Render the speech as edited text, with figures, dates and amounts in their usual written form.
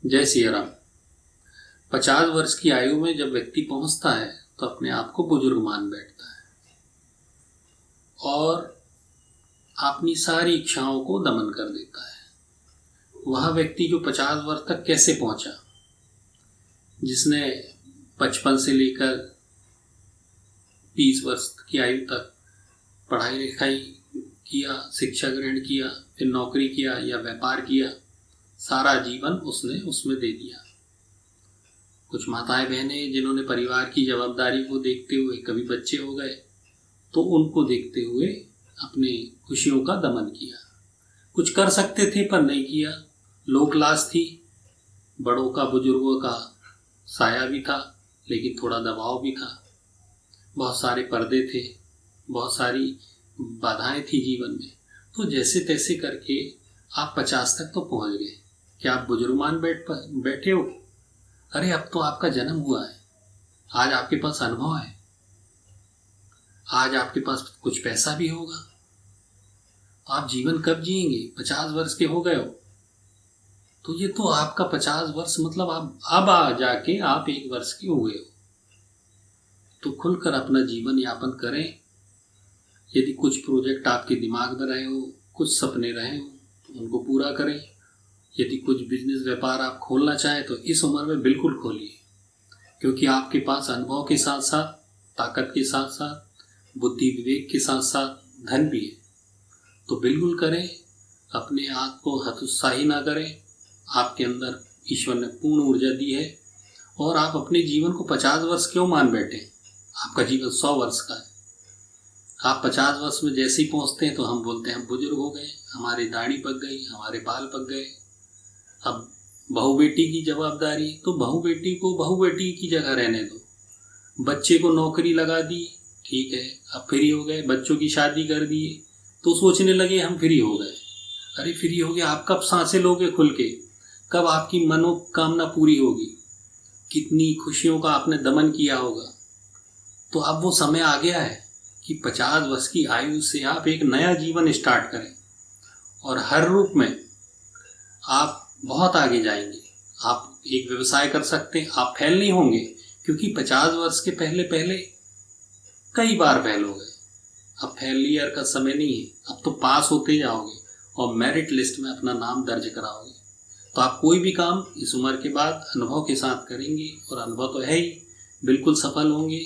जय सिया राम। 50 वर्ष की आयु में जब व्यक्ति पहुंचता है तो अपने आप को बुजुर्ग मान बैठता है और अपनी सारी इच्छाओं को दमन कर देता है। वह व्यक्ति जो 50 वर्ष तक कैसे पहुंचा, जिसने 55 से लेकर 20 वर्ष की आयु तक पढ़ाई लिखाई किया, शिक्षा ग्रहण किया, फिर नौकरी किया या व्यापार किया, सारा जीवन उसने उसमें दे दिया। कुछ माताएं बहनें जिन्होंने परिवार की जवाबदारी को देखते हुए कभी बच्चे हो गए तो उनको देखते हुए अपने खुशियों का दमन किया। कुछ कर सकते थे पर नहीं किया। लोक लाज थी, बड़ों का बुजुर्गों का साया भी था, लेकिन थोड़ा दबाव भी था। बहुत सारे पर्दे थे, बहुत सारी बाधाएं थी जीवन में। तो जैसे तैसे करके आप 50 तक तो पहुंच गए। क्या आप बुजुर्ग मान बैठे हो? अरे अब तो आपका जन्म हुआ है, आज आपके पास अनुभव है, आज आपके पास कुछ पैसा भी होगा, तो आप जीवन कब जिएंगे? 50 वर्ष के हो गए हो तो ये तो आपका 50 वर्ष मतलब आप अब आ जाके आप 1 वर्ष के हो गए हो। तो खुलकर अपना जीवन यापन करें। यदि कुछ प्रोजेक्ट आपके दिमाग में रहे हो, कुछ सपने रहे हो तो उनको पूरा करें। यदि कुछ बिजनेस व्यापार आप खोलना चाहें तो इस उम्र में बिल्कुल खोलिए, क्योंकि आपके पास अनुभव के साथ साथ, ताकत के साथ साथ, बुद्धि विवेक के साथ साथ धन भी है। तो बिल्कुल करें, अपने आप को हतोत्साही ना करें। आपके अंदर ईश्वर ने पूर्ण ऊर्जा दी है और आप अपने जीवन को 50 वर्ष क्यों मान बैठे? आपका जीवन 100 वर्ष का है। आप 50 वर्ष में जैसे ही पहुंचते हैं तो हम बोलते हैं हम बुजुर्ग हो गए, हमारी दाढ़ी पक गई, हमारे बाल पक गए। अब बहू बेटी की जवाबदारी, तो बहू बेटी को बहू बेटी की जगह रहने दो। बच्चे को नौकरी लगा दी, ठीक है, अब फ्री हो गए। बच्चों की शादी कर दी तो सोचने लगे हम फ्री हो गए। अरे फ्री हो गए, आप कब सांसें लोगे खुल के? कब आपकी मनोकामना पूरी होगी? कितनी खुशियों का आपने दमन किया होगा। तो अब वो समय आ गया है कि 50 वर्ष की आयु से आप एक नया जीवन स्टार्ट करें और हर रूप में आप बहुत आगे जाएंगे। आप एक व्यवसाय कर सकते हैं, आप फेल नहीं होंगे, क्योंकि 50 वर्ष के पहले पहले कई बार फेल हो गए। अब फेलियर का समय नहीं है, अब तो पास होते जाओगे और मेरिट लिस्ट में अपना नाम दर्ज कराओगे। तो आप कोई भी काम इस उम्र के बाद अनुभव के साथ करेंगे और अनुभव तो है ही, बिल्कुल सफल होंगे।